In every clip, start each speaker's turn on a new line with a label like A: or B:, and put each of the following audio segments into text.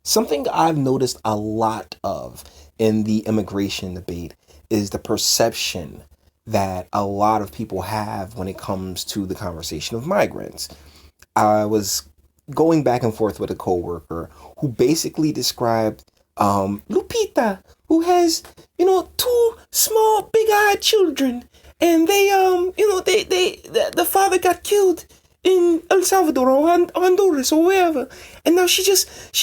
A: Something I've noticed a lot of in the immigration debate is the perception that a lot of people have when it comes to the conversation of migrants. I was going back and forth with a coworker who basically described Lupita, who has, two small, big-eyed children, and the father got killed in El Salvador or Honduras or wherever, and now she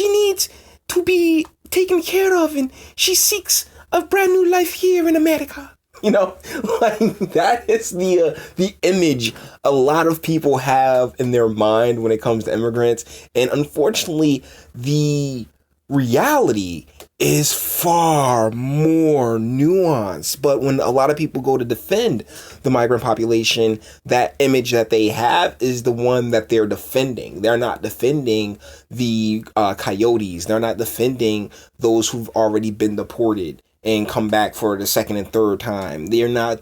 A: needs to be taken care of, and she seeks a brand new life here in America. You know, like that is the image a lot of people have in their mind when it comes to immigrants, and unfortunately, the reality is far more nuanced. But when a lot of people go to defend the migrant population, that image that they have is the one that they're defending. They're not defending the coyotes. They're not defending those who've already been deported and come back for the second and third time. They're not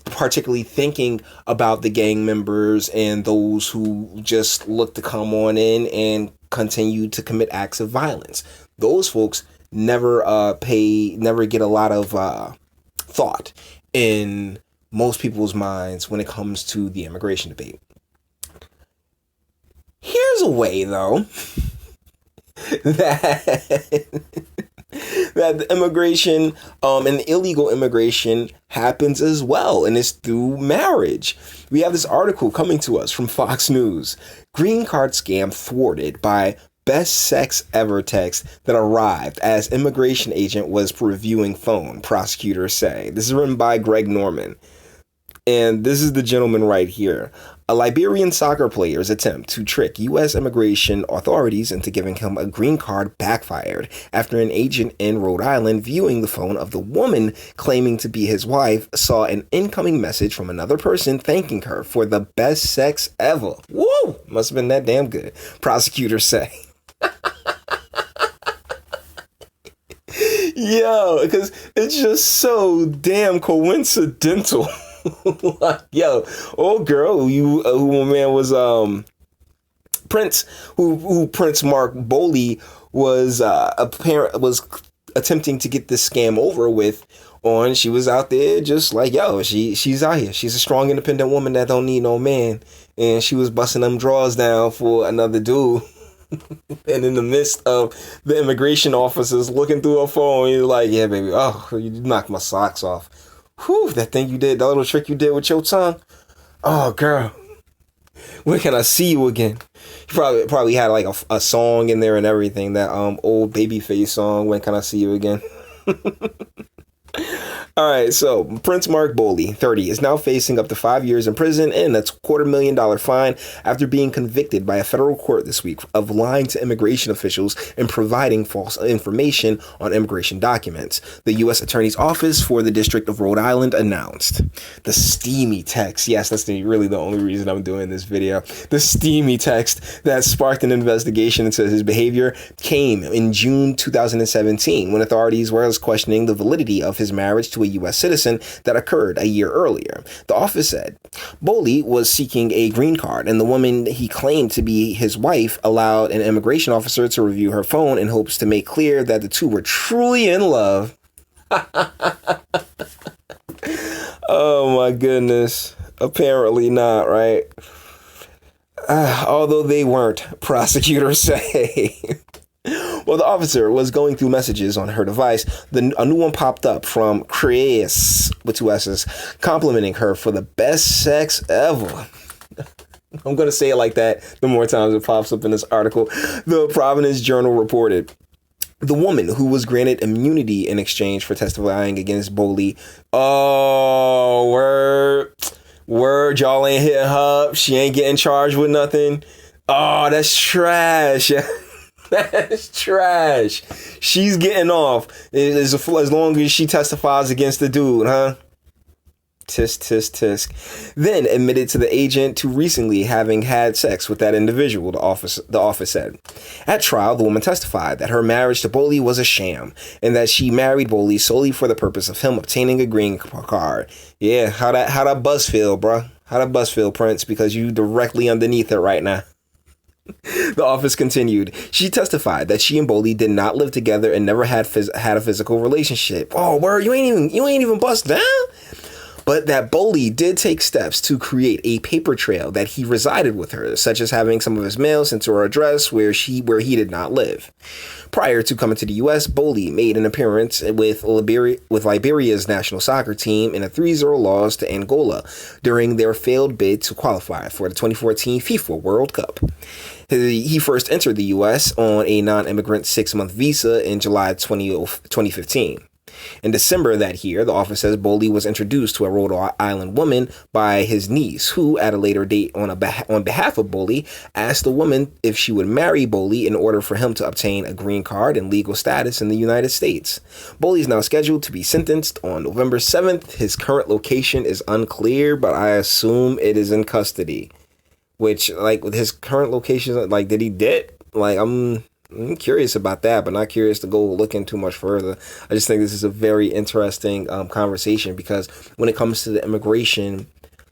A: particularly thinking about the gang members and those who just look to come on in and continue to commit acts of violence. Those folks never get a lot of thought in most people's minds when it comes to the immigration debate. Here's a way, though, that that the immigration and illegal immigration happens as well, and it's through marriage. We have this article coming to us from Fox News. Green card scam thwarted by best sex ever text that arrived as immigration agent was reviewing phone, prosecutors say. This is written by Greg Norman. And this is the gentleman right here. A Liberian soccer player's attempt to trick U.S. immigration authorities into giving him a green card backfired after an agent in Rhode Island viewing the phone of the woman claiming to be his wife saw an incoming message from another person thanking her for the best sex ever. Woo! Must have been that damn good, prosecutors say. Yo, because it's just so damn coincidental. Like, yo, old girl who man was Prince, who Prince Mark Boley was was attempting to get this scam over with on. She was out there just like, yo, she's out here. She's a strong, independent woman that don't need no man, and she was busting them drawers down for another dude. And in the midst of the immigration officers looking through her phone, you're like, yeah, baby, oh, you knocked my socks off. Whew, that thing you did, that little trick you did with your tongue. Oh, girl, when can I see you again? You probably had like a song in there and everything, that old Babyface song, When Can I See You Again? All right, so Prince Mark Boley, 30, is now facing up to 5 years in prison and a $250,000 fine after being convicted by a federal court this week of lying to immigration officials and providing false information on immigration documents. The U.S. Attorney's Office for the District of Rhode Island announced. The steamy text, yes, that's really the only reason I'm doing this video. The steamy text that sparked an investigation into his behavior came in June 2017 when authorities were questioning the validity of his marriage to a U.S. citizen that occurred a year earlier. The office said Boley was seeking a green card, and the woman he claimed to be his wife allowed an immigration officer to review her phone in hopes to make clear that the two were truly in love. Oh my goodness. Apparently not, right? Although they weren't, prosecutors say. While the officer was going through messages on her device, a new one popped up from Chris, with two S's, complimenting her for the best sex ever. I'm going to say it like that the more times it pops up in this article. The Providence Journal reported. The woman, who was granted immunity in exchange for testifying against Boley. Oh, word, y'all ain't hitting her up. She ain't getting charged with nothing. Oh, that's trash. That's trash. She's getting off as long as she testifies against the dude, huh? Tisk, tisk, tisk. Then admitted to the agent to recently having had sex with that individual, the office said. At trial, the woman testified that her marriage to Boley was a sham and that she married Boley solely for the purpose of him obtaining a green card. Yeah, how that buzz feel, bro? How that buzz feel, Prince? Because you directly underneath it right now. The office continued. She testified that she and Boley did not live together and never had a physical relationship. Oh, word, you ain't even bust down? But that Boley did take steps to create a paper trail that he resided with her, such as having some of his mail sent to her address where he did not live. Prior to coming to the U.S., Boley made an appearance with Liberia's national soccer team in a 3-0 loss to Angola during their failed bid to qualify for the 2014 FIFA World Cup. He first entered the U.S. on a non-immigrant 6-month visa in July 2015. In December that year, the office says Boley was introduced to a Rhode Island woman by his niece, who, at a later date on behalf of Boley, asked the woman if she would marry Boley in order for him to obtain a green card and legal status in the United States. Boley is now scheduled to be sentenced on November 7th. His current location is unclear, but I assume it is in custody. Which, like, with his current location, like, did he dip? Like, I'm curious about that, but not curious to go looking too much further. I just think this is a very interesting conversation, because when it comes to the immigration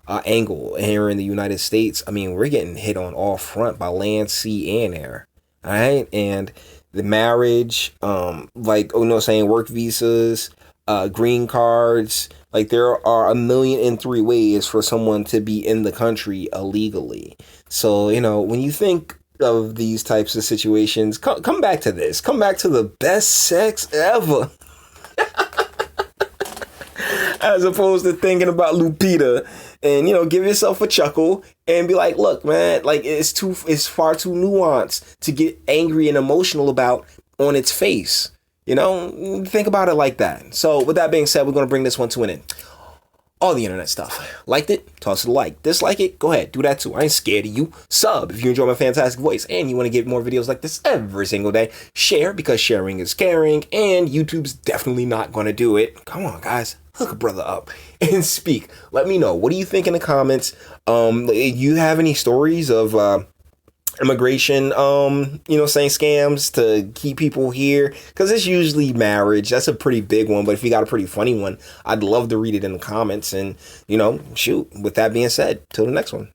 A: angle here in the United States, I mean, we're getting hit on all front by land, sea, and air. All right, and the marriage, work visas, green cards. Like, there are 1,000,003 ways for someone to be in the country illegally. So, when you think of these types of situations, come back to this. Come back to the best sex ever. As opposed to thinking about Lupita and, give yourself a chuckle and be like, look, man, like, it's far too nuanced to get angry and emotional about on its face. Think about it like that. So with that being said, we're going to bring this one to an end. All the internet stuff. Liked it? Toss it a like. Dislike it? Go ahead. Do that too. I ain't scared of you. Sub if you enjoy my fantastic voice and you want to get more videos like this every single day. Share, because sharing is caring, and YouTube's definitely not going to do it. Come on, guys. Hook a brother up and speak. Let me know. What do you think in the comments? You have any stories of immigration, saying scams to keep people here? Because it's usually marriage. That's a pretty big one. But if you got a pretty funny one, I'd love to read it in the comments. And, shoot, with that being said, till the next one.